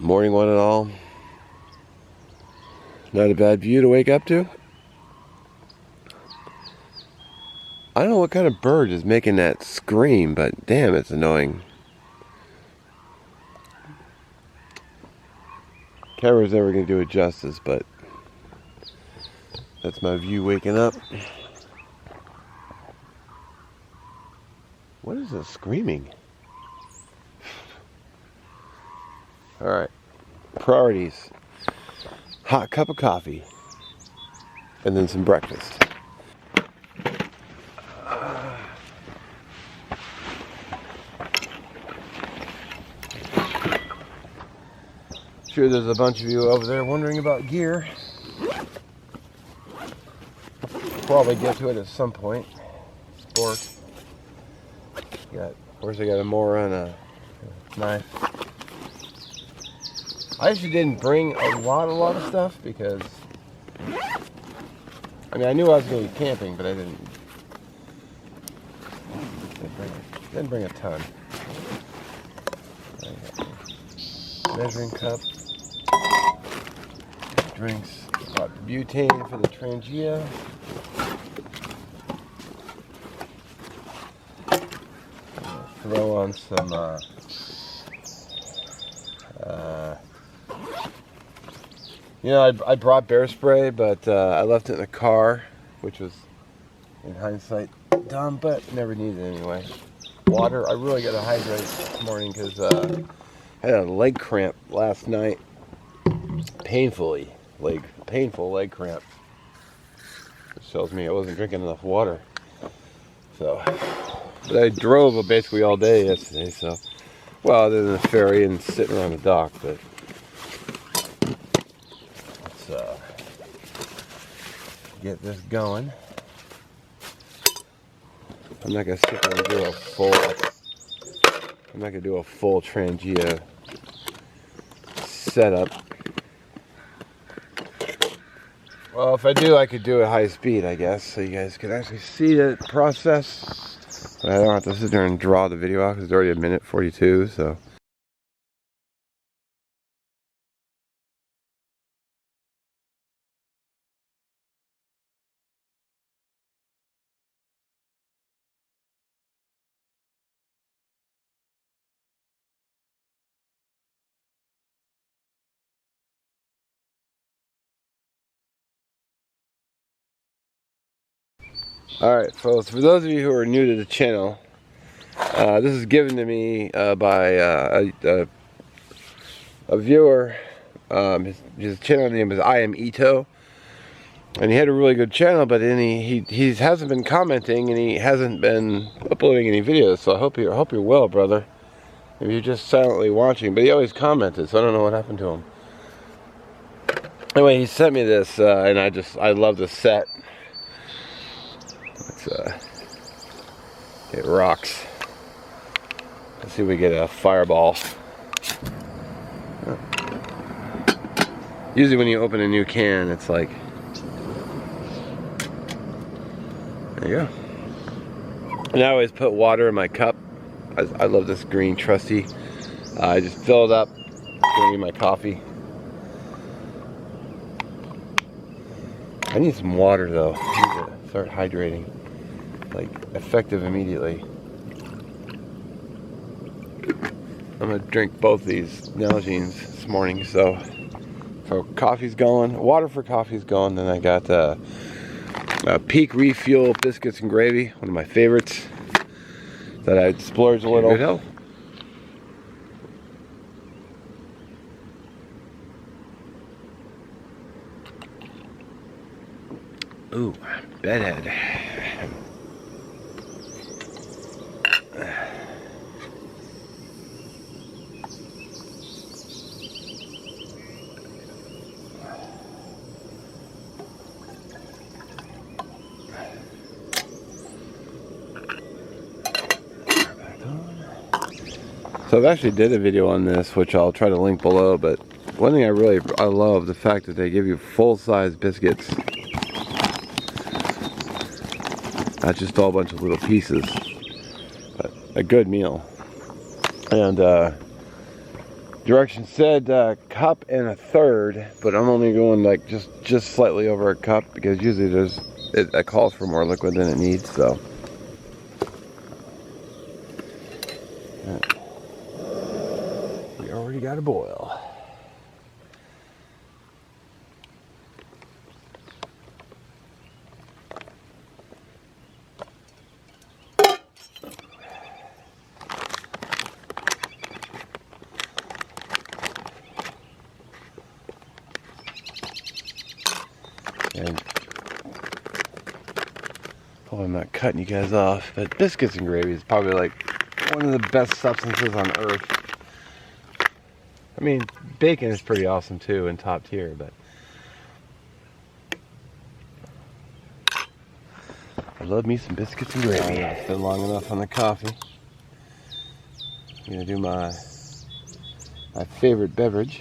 Morning one and all. Not a bad view to wake up to. I don't know what kind of bird is making that scream, but damn, it's annoying. Camera's never going to do it justice, but that's my view waking up. What is this screaming? Alright. Priorities. Hot cup of coffee. And then some breakfast. Sure, there's a bunch of you over there wondering about gear. Probably get to it at some point. Sport. Of course, I got a moron, a knife. I actually didn't bring a lot of stuff because I knew I was going to be camping, but I didn't bring a ton. Measuring cup, drinks, got butane for the Trangia. Throw on some I brought bear spray, but I left it in the car, which was in hindsight dumb, but never needed it anyway. Water, I really got to hydrate this morning because I had a leg cramp last night. Painful leg cramp. Which tells me I wasn't drinking enough water. So, but I drove basically all day yesterday, so, well, other than the ferry and sitting around the dock, but let's get this going. I'm not gonna sit there and do a full Trangia setup. Well, if I do, I could do it high speed, I guess, so you guys can actually see the process. But I don't have to sit there and draw the video out because it's already 1:42, so. Alright, folks, for those of you who are new to the channel, this is given to me by a viewer. His channel name is I Am Ito, and he had a really good channel, but then he hasn't been commenting and he hasn't been uploading any videos, so I hope you're well, brother. Maybe you're just silently watching, but he always commented, so I don't know what happened to him. Anyway, he sent me this, and I love the set. It rocks. Let's see if we get a fireball. Usually when you open a new can, it's like, there you go. And I always put water in my cup. I love this green trusty. I just fill it up, drink my coffee. I need some water though. I need to start hydrating. Like, effective immediately. I'm gonna drink both these Nalgene's this morning, so coffee's going, water for coffee's going, then I got Peak Refuel biscuits and gravy, one of my favorites that I splurge a little. Good health. Ooh, bedhead. So I've actually did a video on this, which I'll try to link below, but one thing I love the fact that they give you full-size biscuits. Not just all a bunch of little pieces, but a good meal. And Directions said cup and a third, but I'm only going like just slightly over a cup because usually it calls for more liquid than it needs. So we already got a boil. And hope I'm not cutting you guys off, but biscuits and gravy is probably like one of the best substances on earth. I mean, bacon is pretty awesome too and top tier, but I love me some biscuits and gravy. It's been long enough on the coffee. I'm gonna do my favorite beverage.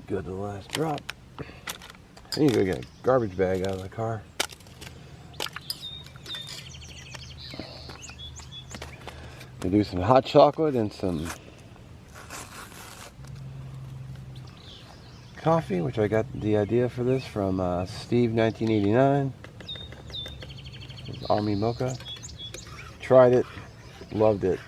Go to the last drop. I need to go get a garbage bag out of the car. Gonna do some hot chocolate and some coffee, which I got the idea for this from Steve 1989. His Army Mocha. Tried it, loved it.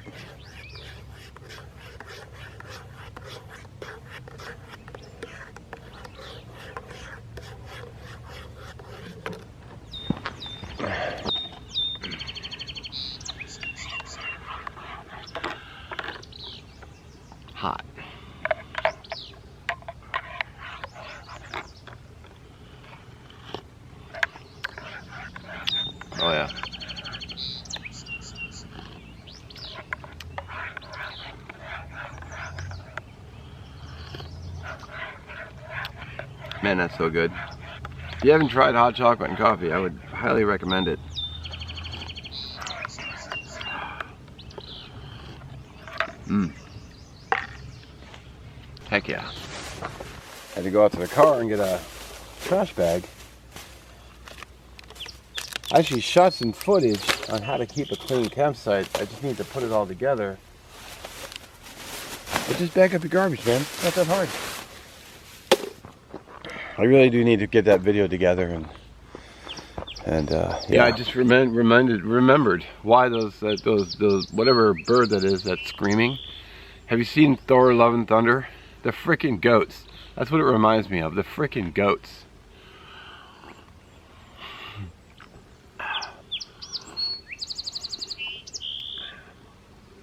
Hot. Oh yeah. Man, that's so good. If you haven't tried hot chocolate and coffee, I would highly recommend it. Heck yeah. Had to go out to the car and get a trash bag. I actually shot some footage on how to keep a clean campsite. I just need to put it all together. But just bag up your garbage, man. It's not that hard. I really do need to get that video together and yeah. I just remembered why those whatever bird that is that's screaming. Have you seen Thor: Love and Thunder? The freaking goats. That's what it reminds me of. The freaking goats.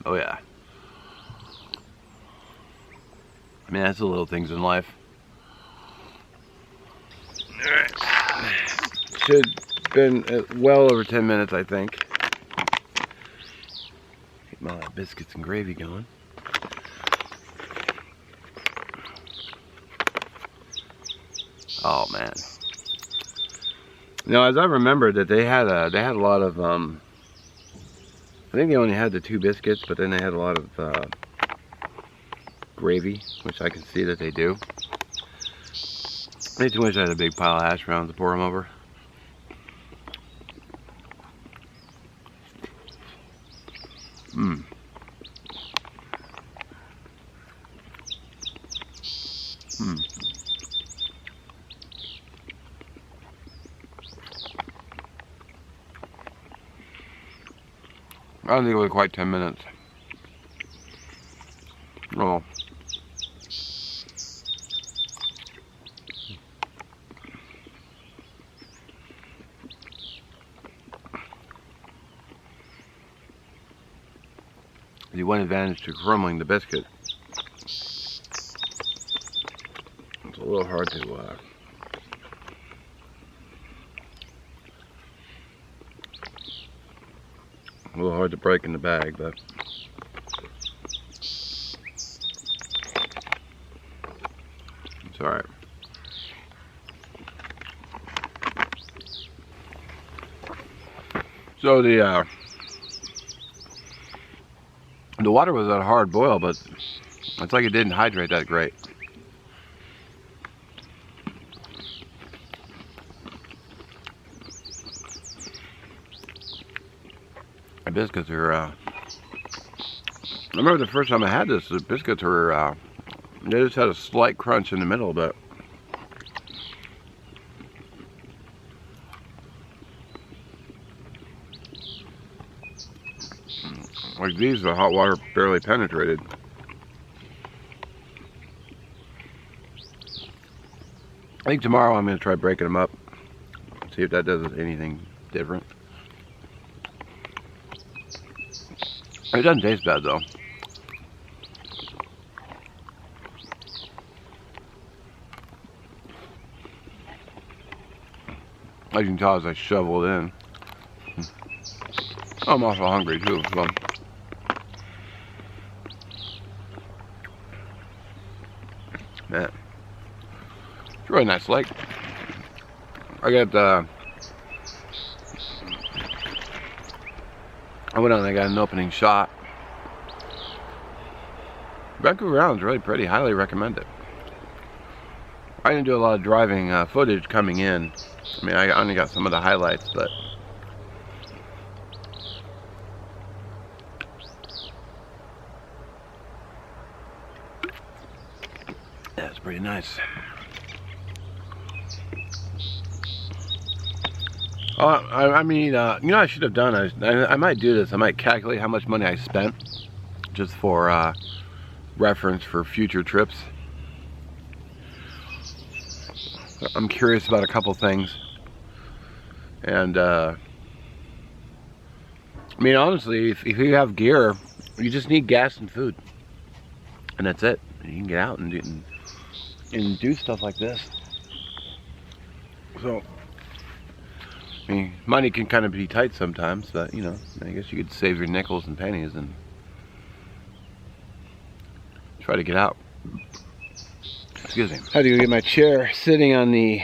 Oh yeah. I mean, that's the little things in life. Alright. Should have been well over 10 minutes, I think. Keep my biscuits and gravy going. Oh man. Now, as I remember that they had a lot of I think they only had the 2 biscuits, but then they had a lot of gravy, which I can see that they do. I just wish I had a big pile of hash browns to pour them over. Mmm. Mmm. I don't think it was quite 10 minutes. Oh. The one advantage to crumbling the biscuit, it's a little hard to break in the bag, but it's alright. So the water was at a hard boil, but it's like it didn't hydrate that great. The biscuits are I remember the first time I had this, the biscuits were, they just had a slight crunch in the middle, but like these, the hot water barely penetrated. I think tomorrow I'm going to try breaking them up, see if that does anything different. It doesn't taste bad though. As you can tell as I shovel it in. I'm also hungry too, so. Man, it's a really nice lake. I went out and I got an opening shot. Vancouver Island's really pretty, highly recommend it. I didn't do a lot of driving footage coming in. I mean, I only got some of the highlights, but yeah, it's pretty nice. Oh, I mean, you know what I should have done? I might do this. I might calculate how much money I spent just for reference for future trips. I'm curious about a couple things. And, I mean, honestly, if you have gear, you just need gas and food. And that's it. You can get out and do stuff like this. So, I mean, money can kind of be tight sometimes, but, you know, I guess you could save your nickels and pennies and try to get out. Excuse me. I had to go get my chair. Sitting on the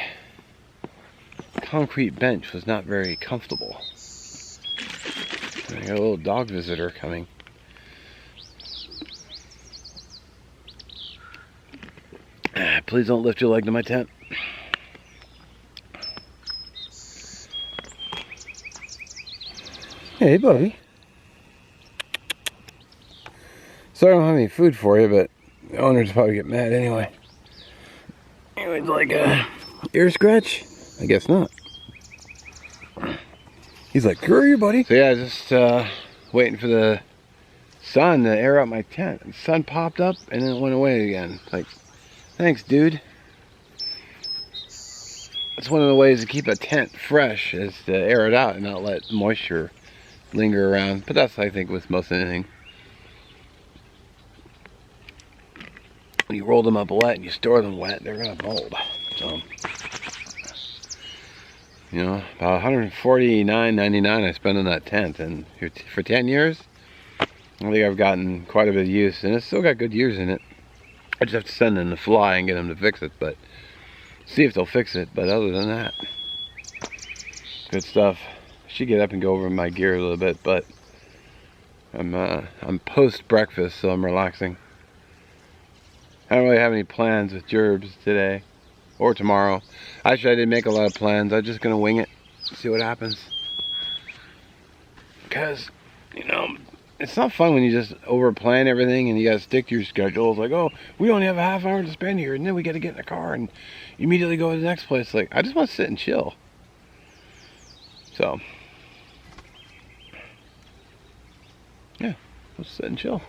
concrete bench was not very comfortable. I got a little dog visitor coming. Please don't lift your leg to my tent. Hey, buddy. Sorry I don't have any food for you, but the owners probably get mad anyway. Anyways, like a ear scratch? I guess not. He's like, "Who are you, buddy?" So yeah, just waiting for the sun to air out my tent. The sun popped up and then it went away again. It's like, thanks, dude. That's one of the ways to keep a tent fresh, is to air it out and not let moisture linger around. But that's, I think, with most anything. When you roll them up wet and you store them wet, they're gonna mold. So, you know, about $149.99 I spent on that tent, and for 10 years, I think I've gotten quite a bit of use, and it's still got good years in it. I just have to send them to Fly and get them to fix it, but see if they'll fix it. But other than that, good stuff. I should get up and go over my gear a little bit, but I'm post breakfast, so I'm relaxing. I don't really have any plans with Gerbs today or tomorrow. Actually, I didn't make a lot of plans. I'm just gonna wing it, see what happens. Because, you know, it's not fun when you just over plan everything and you gotta stick to your schedule. It's like, oh, we only have a half hour to spend here, and then we gotta get in the car and immediately go to the next place. Like, I just want to sit and chill. So, yeah, let's sit and chill.